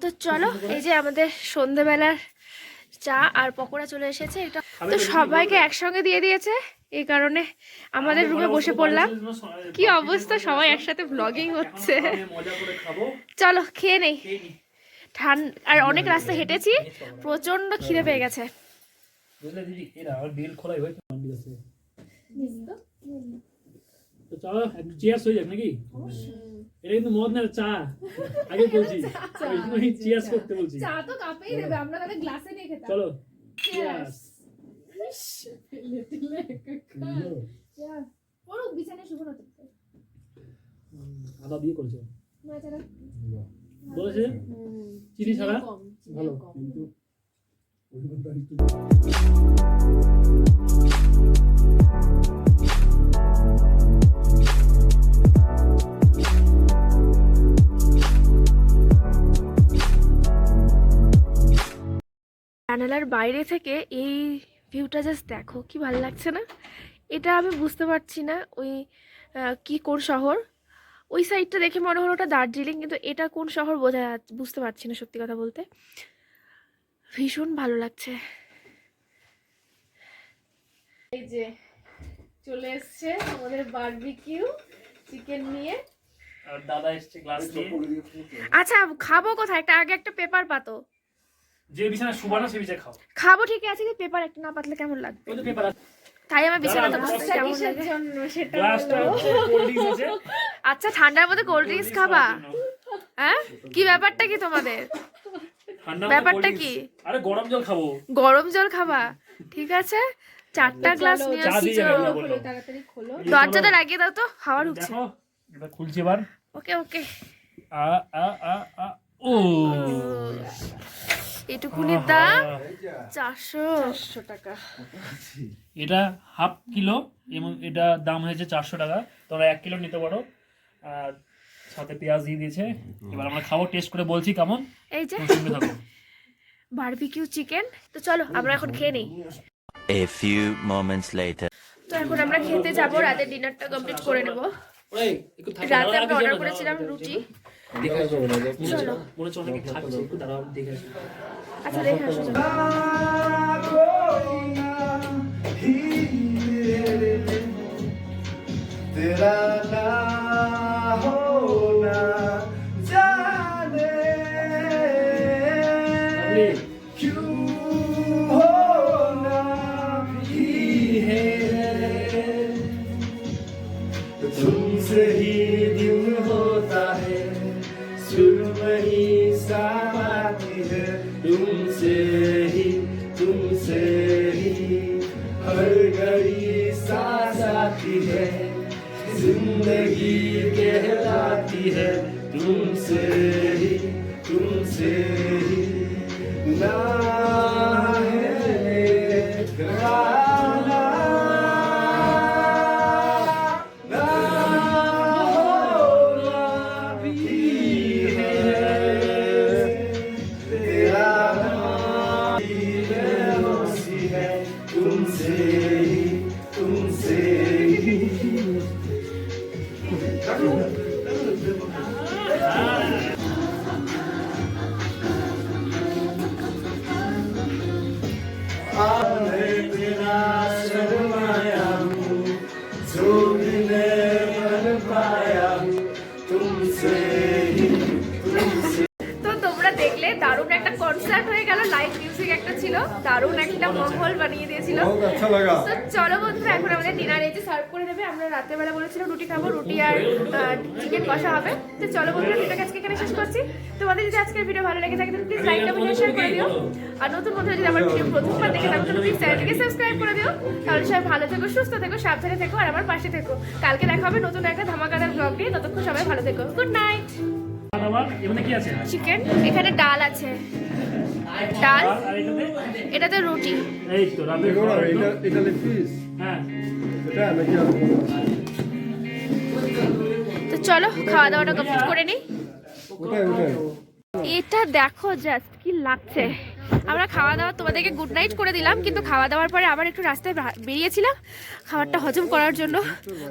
তো চলো, এই যে আমাদের সন্ধেবেলার চা আর পকোড়া চলে এসেছে। এটা তো সবাইকে একসঙ্গে দিয়ে দিয়েছে, এই কারণে আমাদের রুমে বসে পড়লাম। কি অবস্থা, সবাই একসাথে ব্লগিং হচ্ছে। চলো খেয়ে নেই। ঠান্ডা আর অনেক রাস্তা হেঁটেছি, প্রচন্ড খিদে পেয়ে গেছে। তো চলো একটু চিয়ার্স হয়ে যাক নাকি? এটা কিন্তু মদ না, চা। আগে বলছি চিয়ার্স করতে বলছি। চা তো কাপেই দেবে, আমরা তাহলে গ্লাসে নিয়ে খেতাম। চলো চিয়ার্স। ওর বিছানায় শুভ না তো। আদা দিয়ে করেছে। বলেছে চিনি ছাড়া ভালো, কিন্তু জানালার বাইরে থেকে এই ভিউটা জাস্ট দেখো, কি ভালো লাগছে না? এটা আমি বুঝতে পারছি না ওই কি কোন শহর। ওই সাইডটা দেখে মনে হলো ওটা দার্জিলিং, কিন্তু এটা কোন শহর বুঝতে পারছি না সত্যি কথা বলতে। ভীষণ ভালো লাগছে। এই যে চলে এসছে আমাদের বারবিকিউ চিকেন নিয়ে, আর দাদা এসছে গ্লাস নিয়ে। আচ্ছা খাবো কোথায়? একটা আগে একটা পেপার পাতো। যে বিছানা শুবানা সে বিছানা খাও। খাবো ঠিক আছে, কিন্তু পেপার একটা না পাতলে কেমন লাগবে? ওই তো পেপার আছে। তাই আমার বিছানাটা বসতে কেমন লাগে সেটা গ্লাসটা কোল্ড ড্রিঙ্কস আছে। আচ্ছা ঠান্ডার মধ্যে কোল্ড ড্রিঙ্কস খাবা? হ্যাঁ কি ব্যাপারটা কি তোমাদের? ব্যাপারটা কি? আরে গরম জল খাবো। গরম জল খাবা? ঠিক আছে, 4টা গ্লাস নিয়ে আসছি। তাড়াতাড়ি খোলো। দরজাটা লাগিয়ে দাও তো, হাওয়া ঢুকছে। দেখো এবার খুলছি এবার। ওকে ওকে। আ আ আ আ ও এটুকুনির দাম 400 টাকা। এটা হাফ কিলো এবং এটা দাম হয়েছে 400 টাকা। তোমরা 1 কিলো নিতে পারো। আর সাথে পেঁয়াজ দিয়ে দিয়েছে। এবার আমরা খাবো, টেস্ট করে বলছি কেমন। এই যে সঙ্গে থাকো। Barbecue chicken. তো চলো আমরা এখন খেয়ে নেই। A few moments later. তো এখন আমরা খেতে যাবো, রাতের ডিনারটা কমপ্লিট করে নেব। রাতে আমরা অর্ডার করেছিলাম রুটি। চলো মনে হচ্ছে অনেকে খাচ্ছে, একটু দাঁড়াও দেখে আসি। আচ্ছা দেখে আসো চলো। तेरा ना होना जाने क्यों होना भी है, तुमसे ही दिन होता है, सुबह ही शाम आती है, तुमसे ही हर घड़ी सांस आती है, जिंदगी कहलाती है, तुमसे ही ना है ठिकाना, ना होना भी है, तेरा नाम बेहोशी है, तुमसे ही आपने बिना शर्माया हूँ, जो भी मैं बन पाया हूँ, तुमसे ही তো তোমরা দেখলে দারুণ একটা কনসার্ট হয়ে গেল, লাইভ মিউজিক একটা ছিল, দারুণ একটা মহল বানিয়ে দিয়েছিল। তো চলো বন্ধুরা, এখন আমাদের ডিনার এই যে সার্ভ করে দেবে। আমরা রাতের বেলা বলেছিলাম রুটি খাবো, রুটি আর চিকেন কষা হবে। তো চলো বন্ধুরা, ভিডিওটা আজকে এখানে শেষ করছি। তোমাদের যদি আজকের ভিডিও ভালো লেগে থাকে তাহলে প্লিজ লাইক কমেন্ট শেয়ার করে দিও। আর নতুন বন্ধুরা যদি আমার ভিডিও প্রথমবার দেখে থাকো তাহলে প্লিজ চ্যানেলটিকে সাবস্ক্রাইব করে দিও। তাহলে সবাই ভালো থেকো, সুস্থ থেকো, সাবধানে থেকো আর আমার পাশে থেকো। কালকে দেখা হবে নতুন একটা ধামাকাদার ব্লগ নিয়ে। ততক্ষণ সবাই ভালো থেকো, গুড নাইট। এখানে কি আছে? চিকেন, এখানে ডাল আছে, ডাল, এটাতে রুটি। এই তো রাতে এটা লেগ পিস, হ্যাঁ এটা নাকি তো চলো খাওয়া দাওয়াটা কমপ্লিট করে নিই। ওটাই এটা দেখো জাস্ট কি লাগছে। আমরা খাওয়া দাওয়া তোমাদেরকে গুড নাইট করে দিলাম, কিন্তু খাওয়া দাওয়ার পরে আবার একটু রাস্তায় বেরিয়েছিলাম খাবারটা হজম করার জন্য,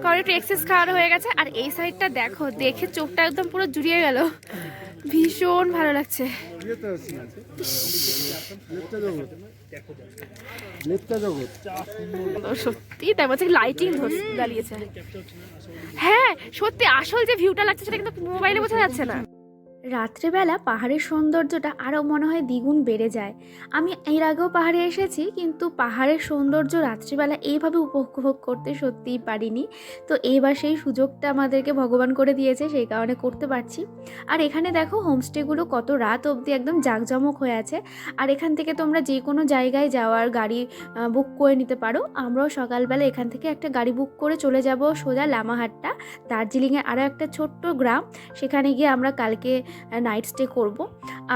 কারণ একটু এক্সেস খাওয়ানো হয়ে গেছে। আর এই সাইডটা দেখো, দেখে চোখটা একদম পুরো জুড়িয়ে গেল। ভীষণ ভালো লাগছে। ইয়েতে আছে লেপটা জগৎ লেপটা জগৎ সত্যি তাই বলছে লাইটিং জ্বালিয়েছে। হ্যাঁ সত্যি আসল যে ভিউটা লাগছে সেটা কিন্তু মোবাইলে বোঝা যাচ্ছে না। রাত্রেবেলা পাহাড়ের সৌন্দর্যটা আরও মনে হয় দ্বিগুণ বেড়ে যায়। আমি এর আগেও পাহাড়ে এসেছি, কিন্তু পাহাড়ের সৌন্দর্য রাত্রিবেলা এইভাবে উপভোগ করতে সত্যিই পারিনি। তো এইবার সেই সুযোগটা আমাদেরকে ভগবান করে দিয়েছে, সেই কারণে করতে পারছি। আর এখানে দেখো হোমস্টেগুলো কত রাত অবধি একদম জাঁকজমক হয়ে আছে। আর এখান থেকে তোমরা যে কোনো জায়গায় যাওয়ার গাড়ি বুক করে নিতে পারো। আমরাও সকালবেলা এখান থেকে একটা গাড়ি বুক করে চলে যাব সোজা লামাহাট্টা, দার্জিলিংয়ে আরও একটা ছোট্ট গ্রাম। সেখানে গিয়ে আমরা কালকে নাইট স্টে করব।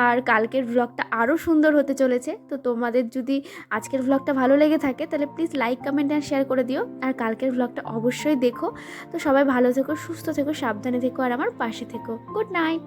আর কালকের ব্লগটা আরও সুন্দর হতে চলেছে। তো তোমাদের যদি আজকের ব্লগটা ভালো লেগে থাকে তাহলে প্লিজ লাইক কমেন্ট আর শেয়ার করে দিও। আর কালকের ব্লগটা অবশ্যই দেখো। তো সবাই ভালো থেকো, সুস্থ থেকো, সাবধানে থেকো আর আমার পাশে থেকো। Good night.